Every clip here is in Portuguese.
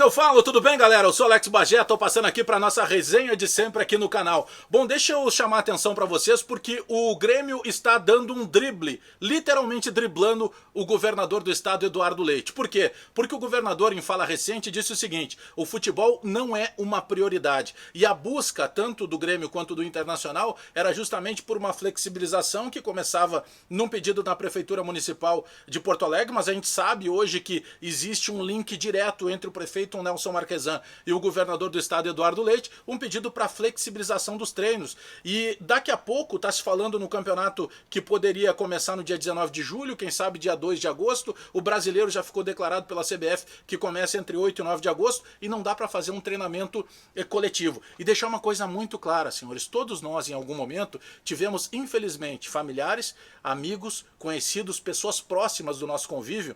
que eu falo? Tudo bem, galera? Eu sou Alex Bagé, tô passando aqui para nossa resenha de sempre aqui no canal. Bom, deixa eu chamar a atenção para vocês porque o Grêmio está dando um drible, literalmente driblando o governador do estado, Eduardo Leite. Por quê? Porque o governador, em fala recente, disse o seguinte: o futebol não é uma prioridade. E a busca, tanto do Grêmio quanto do Internacional, era justamente por uma flexibilização que começava num pedido da Prefeitura Municipal de Porto Alegre, mas a gente sabe hoje que existe um link direto entre o prefeito Nelson Marquesan e o governador do estado, Eduardo Leite, um pedido para flexibilização dos treinos. E daqui a pouco está se falando no campeonato que poderia começar no dia 19 de julho, quem sabe dia 2 de agosto. O brasileiro já ficou declarado pela CBF que começa entre 8 e 9 de agosto e não dá para fazer um treinamento coletivo. E deixar uma coisa muito clara, senhores, todos nós em algum momento tivemos, infelizmente, familiares, amigos, conhecidos, pessoas próximas do nosso convívio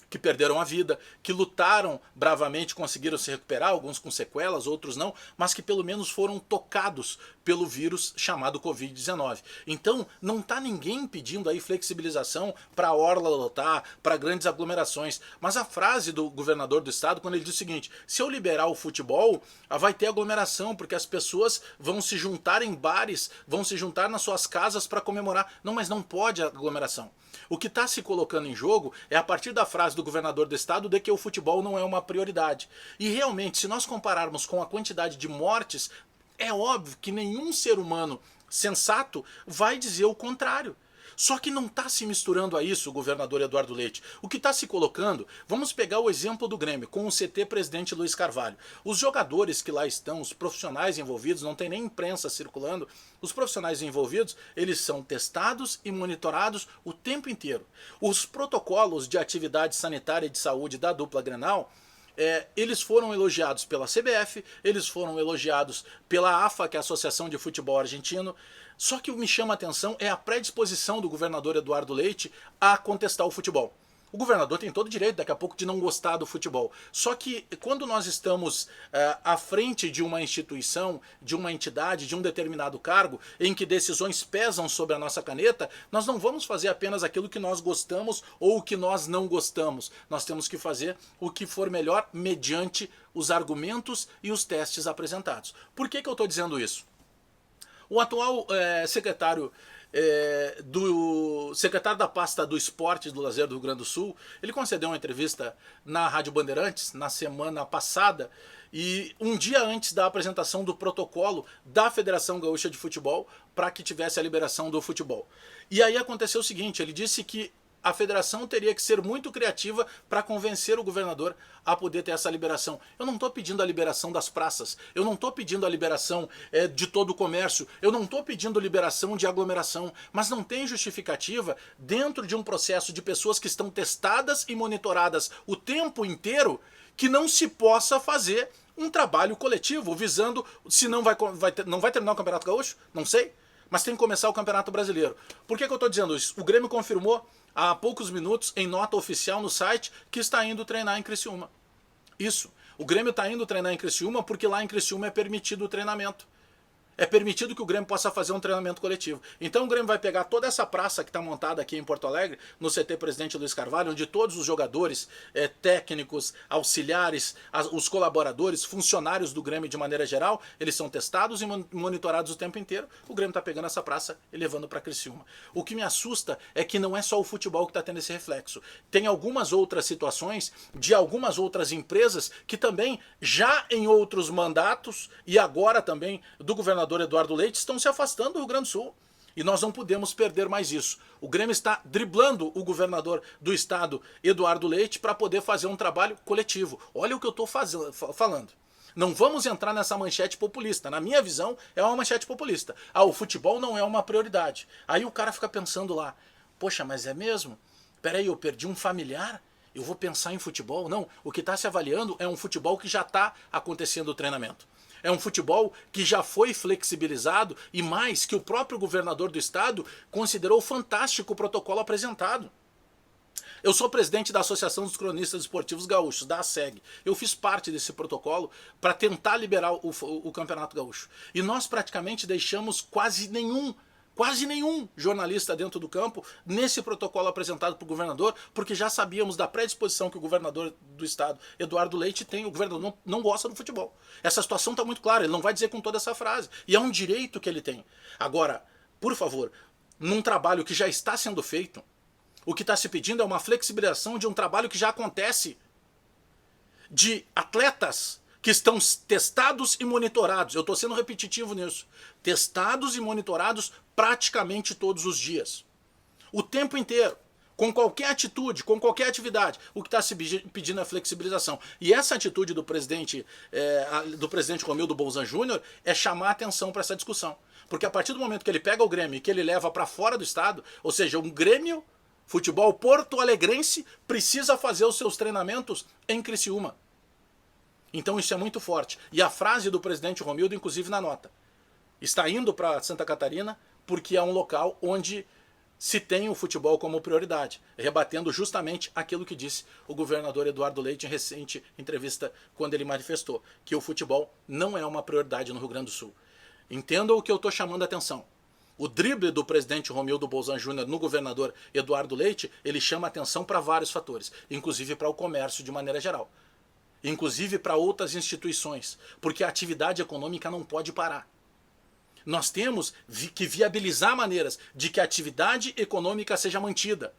que perderam a vida, que lutaram bravamente, conseguiram se recuperar, alguns com sequelas, outros não, mas que pelo menos foram tocados pelo vírus chamado Covid-19. Então, não está ninguém pedindo aí flexibilização para a orla lotar, para grandes aglomerações, mas a frase do governador do estado, quando ele diz o seguinte: se eu liberar o futebol, vai ter aglomeração, porque as pessoas vão se juntar em bares, vão se juntar nas suas casas para comemorar. Não, mas não pode aglomeração. O que está se colocando em jogo é a partir da frase do governador do estado de que o futebol não é uma prioridade. E realmente, se nós compararmos com a quantidade de mortes, é óbvio que nenhum ser humano sensato vai dizer o contrário. Só que não está se misturando a isso o governador Eduardo Leite. O que está se colocando, vamos pegar o exemplo do Grêmio, com o CT presidente Luiz Carvalho. Os jogadores que lá estão, os profissionais envolvidos, não tem nem imprensa circulando, os profissionais envolvidos, eles são testados e monitorados o tempo inteiro. Os protocolos de atividade sanitária e de saúde da dupla Grenal, eles foram elogiados pela CBF, eles foram elogiados pela AFA, que é a Associação de Futebol Argentino. Só que o que me chama a atenção é a predisposição do governador Eduardo Leite a contestar o futebol. O governador tem todo o direito, daqui a pouco, de não gostar do futebol. Só que quando nós estamos à frente de uma instituição, de uma entidade, de um determinado cargo, em que decisões pesam sobre a nossa caneta, nós não vamos fazer apenas aquilo que nós gostamos ou o que nós não gostamos. Nós temos que fazer o que for melhor mediante os argumentos e os testes apresentados. Por que eu estou dizendo isso? O atual secretário da pasta do esporte do lazer do Rio Grande do Sul, ele concedeu uma entrevista na Rádio Bandeirantes na semana passada, e um dia antes da apresentação do protocolo da Federação Gaúcha de Futebol para que tivesse a liberação do futebol. E aí aconteceu o seguinte: ele disse que a federação teria que ser muito criativa para convencer o governador a poder ter essa liberação. Eu não estou pedindo a liberação das praças, eu não estou pedindo a liberação de todo o comércio, eu não estou pedindo liberação de aglomeração, mas não tem justificativa dentro de um processo de pessoas que estão testadas e monitoradas o tempo inteiro que não se possa fazer um trabalho coletivo visando, se não vai terminar o Campeonato Gaúcho? Não sei. Mas tem que começar o Campeonato Brasileiro. Por que eu estou dizendo isso? O Grêmio confirmou há poucos minutos, em nota oficial no site, que está indo treinar em Criciúma. Isso. O Grêmio está indo treinar em Criciúma porque lá em Criciúma é permitido o treinamento. É permitido que o Grêmio possa fazer um treinamento coletivo. Então o Grêmio vai pegar toda essa praça que está montada aqui em Porto Alegre, no CT Presidente Luiz Carvalho, onde todos os jogadores, técnicos, auxiliares, os colaboradores, funcionários do Grêmio de maneira geral, eles são testados e monitorados o tempo inteiro. O Grêmio está pegando essa praça e levando para Criciúma. O que me assusta é que não é só o futebol que está tendo esse reflexo. Tem algumas outras situações de algumas outras empresas que também, já em outros mandatos, e agora também do governador Eduardo Leite, estão se afastando do Rio Grande do Sul. E nós não podemos perder mais isso. O Grêmio está driblando o governador do estado, Eduardo Leite, para poder fazer um trabalho coletivo. Olha o que eu estou falando. Não vamos entrar nessa manchete populista. Na minha visão, é uma manchete populista. O futebol não é uma prioridade. Aí o cara fica pensando lá: poxa, mas é mesmo? Peraí, eu perdi um familiar? Eu vou pensar em futebol? Não, o que está se avaliando é um futebol que já está acontecendo o treinamento. É um futebol que já foi flexibilizado e mais, que o próprio governador do estado considerou fantástico o protocolo apresentado. Eu sou presidente da Associação dos Cronistas Esportivos Gaúchos, da ASEG. Eu fiz parte desse protocolo para tentar liberar o Campeonato Gaúcho. E nós praticamente deixamos quase quase nenhum jornalista dentro do campo nesse protocolo apresentado para o governador, porque já sabíamos da predisposição que o governador do estado, Eduardo Leite, tem. O governador não gosta do futebol. Essa situação está muito clara, ele não vai dizer com toda essa frase. E é um direito que ele tem. Agora, por favor, num trabalho que já está sendo feito, o que está se pedindo é uma flexibilização de um trabalho que já acontece, de atletas que estão testados e monitorados. Eu estou sendo repetitivo nisso. Testados e monitorados praticamente todos os dias. O tempo inteiro. Com qualquer atitude, com qualquer atividade. O que está se pedindo é flexibilização. E essa atitude do presidente Romildo Bolzan Júnior é chamar atenção para essa discussão. Porque a partir do momento que ele pega o Grêmio e que ele leva para fora do estado, ou seja, um Grêmio futebol porto-alegrense precisa fazer os seus treinamentos em Criciúma. Então isso é muito forte. E a frase do presidente Romildo, inclusive na nota, está indo para Santa Catarina porque é um local onde se tem o futebol como prioridade, rebatendo justamente aquilo que disse o governador Eduardo Leite em recente entrevista, quando ele manifestou que o futebol não é uma prioridade no Rio Grande do Sul. Entendam o que eu estou chamando a atenção. O drible do presidente Romildo Bolzan Júnior no governador Eduardo Leite, ele chama atenção para vários fatores, inclusive para o comércio de maneira geral. Inclusive para outras instituições, porque a atividade econômica não pode parar. Nós temos que viabilizar maneiras de que a atividade econômica seja mantida,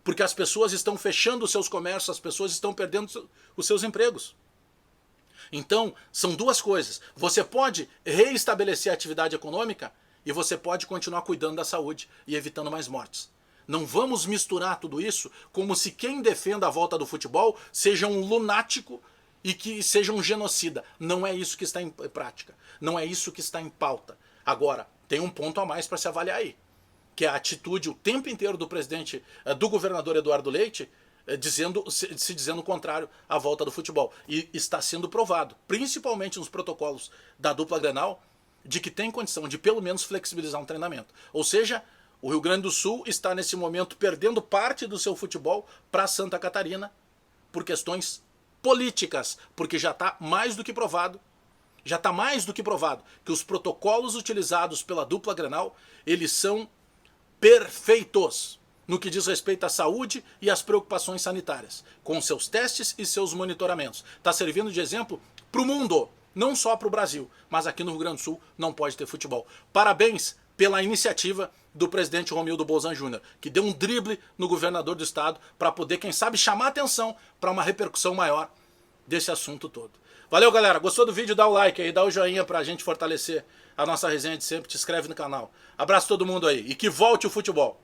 porque as pessoas estão fechando os seus comércios, as pessoas estão perdendo os seus empregos. Então, são duas coisas. Você pode reestabelecer a atividade econômica e você pode continuar cuidando da saúde e evitando mais mortes. Não vamos misturar tudo isso como se quem defenda a volta do futebol seja um lunático e que seja um genocida. Não é isso que está em prática. Não é isso que está em pauta. Agora, tem um ponto a mais para se avaliar aí, que é a atitude o tempo inteiro do governador Eduardo Leite, se dizendo o contrário à volta do futebol. E está sendo provado, principalmente nos protocolos da dupla Grenal, de que tem condição de pelo menos flexibilizar um treinamento. Ou seja, o Rio Grande do Sul está nesse momento perdendo parte do seu futebol para Santa Catarina por questões políticas, porque já está mais do que provado, que os protocolos utilizados pela dupla Grenal, eles são perfeitos no que diz respeito à saúde e às preocupações sanitárias, com seus testes e seus monitoramentos. Está servindo de exemplo para o mundo, não só para o Brasil, mas aqui no Rio Grande do Sul não pode ter futebol. Parabéns pela iniciativa do presidente Romildo Bolzan Júnior, que deu um drible no governador do estado para poder, quem sabe, chamar atenção para uma repercussão maior desse assunto todo. Valeu, galera. Gostou do vídeo? Dá o like aí, dá o joinha para a gente fortalecer a nossa resenha de sempre. Te inscreve no canal. Abraço todo mundo aí e que volte o futebol.